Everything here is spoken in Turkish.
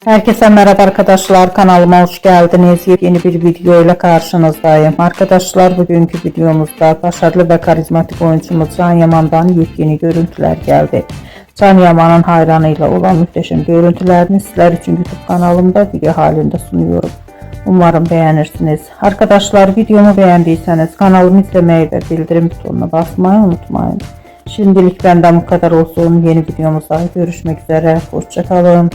Herkese merhaba arkadaşlar, kanalıma hoş geldiniz. Yeni bir video ile karşınızdayım. Arkadaşlar, bugünkü videomuzda başarılı ve karizmatik oyuncumuz Can Yaman'dan yepyeni görüntüler geldi. Can Yaman'ın hayranıyla olan muhteşem görüntülerini sizler için YouTube kanalımda video halinde sunuyorum. Umarım beğenirsiniz. Arkadaşlar, videomu beğendiyseniz kanalımı izlemeyi ve bildirim butonuna basmayı unutmayın. Şimdilik benden bu kadar olsun. Yeni videomuzda görüşmek üzere. Hoşça kalın.